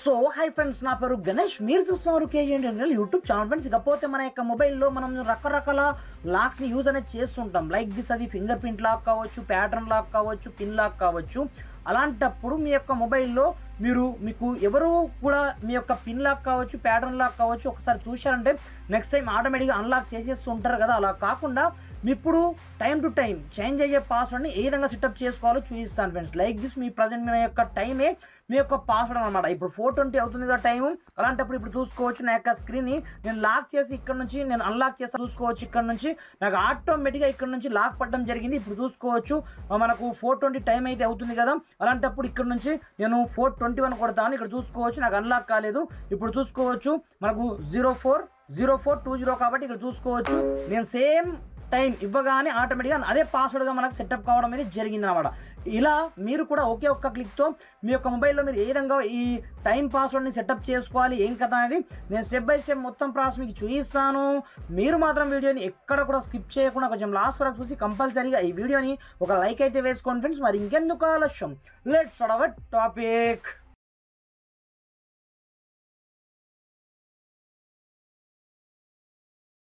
So hi friends, నా పేరు గణేష్. మీరు చూస్తున్నారు కేజీఎన్ యూట్యూబ్ ఛానల్. ఫ్రెండ్స్, ఇకపోతే మన యొక్క మొబైల్లో మనం రకరకాల లాక్స్ని యూజ్ అనేది చేస్తుంటాం. లైక్ దిస్, అది ఫింగర్ ప్రింట్ లాక్ కావచ్చు, ప్యాటర్న్ లాక్ కావచ్చు, పిన్ లాక్ కావచ్చు. అలాంటప్పుడు మీ యొక్క మొబైల్లో మీకు ఎవరు కూడా మీ యొక్క పిన్ లాక్ కావచ్చు, ప్యాటర్న్ లాక్ కావచ్చు ఒకసారి చూశారంటే నెక్స్ట్ టైం ఆటోమేటిక్గా అన్లాక్ చేసేస్తూ ఉంటారు కదా. అలా కాకుండా ఇప్పుడు టైం టు టైం చేంజ్ అయ్యే పాస్వర్డ్ని ఏ విధంగా సెటప్ చేసుకోవాలో చూపిస్తాను ఫ్రెండ్స్. లైక్ దిస్, మీ ప్రజెంట్ మీ యొక్క టైమే మీ యొక్క పాస్వర్డ్ అనమాట. ఇప్పుడు 4:20 అవుతుంది కదా టైము. అలాంటప్పుడు ఇప్పుడు చూసుకోవచ్చు నా యొక్క స్క్రీన్ని నేను లాక్ చేసి ఇక్కడ నుంచి నేను అన్లాక్ చేస్తా. చూసుకోవచ్చు ఇక్కడ నుంచి నాకు ఆటోమేటిక్గా ఇక్కడ నుంచి లాక్ పడడం జరిగింది. ఇప్పుడు చూసుకోవచ్చు మనకు 4:20 టైం అయితే అవుతుంది కదా. అలాంటప్పుడు ఇక్కడ నుంచి నేను 4:21 కొడతాను. ఇక్కడ చూసుకోవచ్చు నాకు అన్లాక్ కాలేదు. ఇప్పుడు చూసుకోవచ్చు మనకు 0420 కాబట్టి ఇక్కడ చూసుకోవచ్చు నేను సేమ్ టైం ఇవ్వగానే ఆటోమేటిక్గా అదే పాస్వర్డ్గా మనకు సెటప్ కావడం అనేది జరిగింది అనమాట. ఇలా మీరు కూడా ఒకే ఒక్క క్లిక్తో మీ యొక్క మొబైల్లో మీరు ఏ విధంగా ఈ టైం పాస్వర్డ్ని సెటప్ చేసుకోవాలి ఏం కదా అనేది నేను స్టెప్ బై స్టెప్ మొత్తం ప్రాసెస్ మీకు చూపిస్తాను. మీరు మాత్రం వీడియోని ఎక్కడ కూడా స్కిప్ చేయకుండా కొంచెం లాస్ట్ వరకు చూసి కంపల్సరీగా ఈ వీడియోని ఒక లైక్ అయితే వేసుకోండి ఫ్రెండ్స్. మరి ఇంకెందుకు ఆలస్యం, let's start our topic.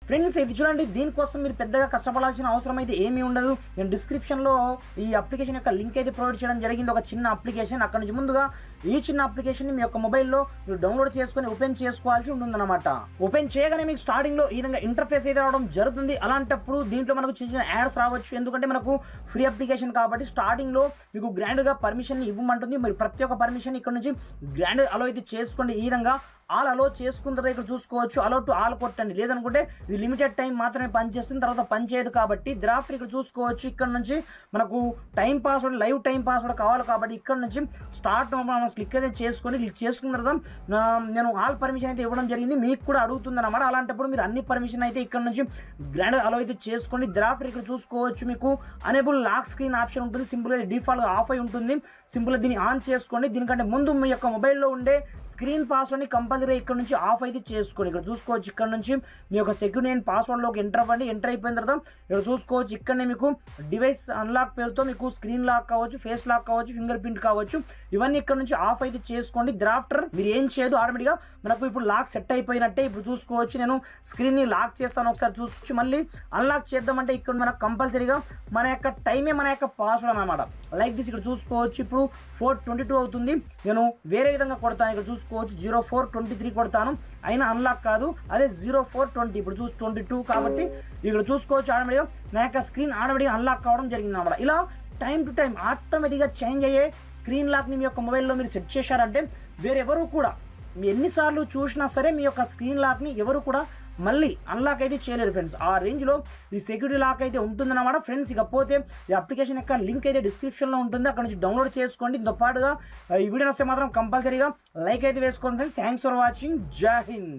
Friends, ఇది చూడండి, దీనికోసం మీరు పెద్దగా కష్టపడాల్సిన అవసరం అయితే ఏమీ ఉండదు. నేను డిస్క్రిప్షన్లో ఈ అప్లికేషన్ యొక్క లింక్ అయితే ప్రొవైడ్ చేయడం జరిగింది. ఒక చిన్న అప్లికేషన్. అక్కడ నుంచి ముందుగా ఈ చిన్న అప్లికేషన్ని మీ యొక్క మొబైల్లో మీరు డౌన్లోడ్ చేసుకొని ఓపెన్ చేసుకోవాల్సి ఉంటుందన్నమాట. ఓపెన్ చేయగానే మీకు స్టార్టింగ్లో ఈ విధంగా ఇంటర్ఫేస్ అయితే రావడం జరుగుతుంది. అలాంటప్పుడు దీంట్లో మనకు చిన్న చిన్న యాడ్స్ రావచ్చు. ఎందుకంటే మనకు ఫ్రీ అప్లికేషన్ కాబట్టి స్టార్టింగ్లో మీకు గ్రాండ్గా పర్మిషన్ ఇవ్వమంటుంది. మరి ప్రతి ఒక్క పర్మిషన్ ఇక్కడ నుంచి గ్రాండ్ అలో అయితే చేసుకోండి. ఈ విధంగా ఆల్ అలో చేసుకున్న తర్వాత ఇక్కడ చూసుకోవచ్చు అలో టు ఆల్ కొట్టండి. లేదనుకుంటే ఇది లిమిటెడ్ టైం మాత్రమే పనిచేస్తుంది, తర్వాత పనిచేయదు. కాబట్టి డ్రాఫ్ట్ ఇక్కడ చూసుకోవచ్చు. ఇక్కడ నుంచి మనకు time password, live time password కావాలి కాబట్టి ఇక్కడ నుంచి స్టార్ట్ మనం క్లిక్ అయితే చేసుకొని క్లిక్ చేసుకున్న తర్వాత నేను ఆల్ పర్మిషన్ అయితే ఇవ్వడం జరిగింది. మీకు కూడా అడుగుతుంది అన్నమాట. అలాంటప్పుడు మీరు అన్ని పర్మిషన్ అయితే ఇక్కడ నుంచి గ్రాండ్ అలో అయితే చేసుకోండి. డ్రాఫ్ట్ ఇక్కడ చూసుకోవచ్చు మీకు అనేబుల్ లాక్ స్క్రీన్ ఆప్షన్ ఉంటుంది. సింపుల్గా డిఫాల్ట్గా ఆఫ్ అయి ఉంటుంది. సింపుల్గా దీన్ని ఆన్ చేసుకోండి. దీనికంటే ముందు మీ యొక్క మొబైల్లో ఉండే స్క్రీన్ పాస్వర్డ్ని కంపల్సరీ ఇక్కడ నుంచి ఆఫ్ అయితే చేసుకోండి. ఇక్కడ చూసుకోవచ్చు ఇక్కడ నుంచి మీ యొక్క సెక్యూరిటీ అండ్ పాస్వర్డ్లోకి ఎంటర్ అవ్వండి. ఎంటర్ అయిపోయిన తర్వాత ఇక్కడ చూసుకోవచ్చు ఇక్కడనే మీకు డివైస్ అన్లాక్ పేరుతో మీకు స్క్రీన్ లాక్ కావచ్చు, ఫేస్ లాక్ కావచ్చు, ఫింగర్ ప్రింట్ కావచ్చు, ఇవన్నీ ఇక్కడ నుంచి ఆఫ్ అయితే చేసుకోండి. డ్రాఫ్టర్ మీరు ఏం చేయదు, ఆటోమేటిక్గా మనకు ఇప్పుడు లాక్ సెట్ అయిపోయినట్టే. ఇప్పుడు చూసుకోవచ్చు నేను స్క్రీన్ని లాక్ చేస్తాను. ఒకసారి చూసుకోవచ్చు. మళ్ళీ అన్లాక్ చేద్దామంటే ఇక్కడ మనకు కంపల్సరీగా మన యొక్క టైమే మన యొక్క పాస్వర్డ్ అనమాట. లైక్ దిస్, ఇక్కడ చూసుకోవచ్చు ఇప్పుడు 4:22 అవుతుంది. నేను వేరే విధంగా కొడతాను. ఇక్కడ చూసుకోవచ్చు 0423 కొడతాను, అయినా అన్లాక్ కాదు. అదే 0420 ఇప్పుడు 22 కాబట్టి ఇక్కడ చూసుకోవచ్చు ఆటోమేటిక్గా నా యొక్క స్క్రీన్ ఆటోమేటిక్గా అన్లాక్ కావడం జరిగింది అన్నమాట. ఇలా టైం టు టైం ఆటోమేటిక్గా చేంజ్ అయ్యే స్క్రీన్ లాక్ని మీ యొక్క మొబైల్లో మీరు సెట్ చేశారంటే వేరెవరు కూడా మీ ఎన్నిసార్లు చూసినా సరే మీ యొక్క స్క్రీన్ లాక్ని ఎవరు కూడా మళ్ళీ అన్లాక్ అయితే చేయలేరు ఫ్రెండ్స్. ఆ రేంజ్లో ఈ సెక్యూరిటీ లాక్ అయితే ఉంటుందన్నమాట ఫ్రెండ్స్. ఇకపోతే ఈ అప్లికేషన్ యొక్క లింక్ అయితే డిస్క్రిప్షన్లో ఉంటుంది. అక్కడ నుంచి డౌన్లోడ్ చేసుకోండి. దీంతో పాటుగా ఈ వీడియో వస్తే మాత్రం కంపల్సరీగా లైక్ అయితే వేసుకోండి ఫ్రెండ్స్. Thanks for watching. జై హింద్.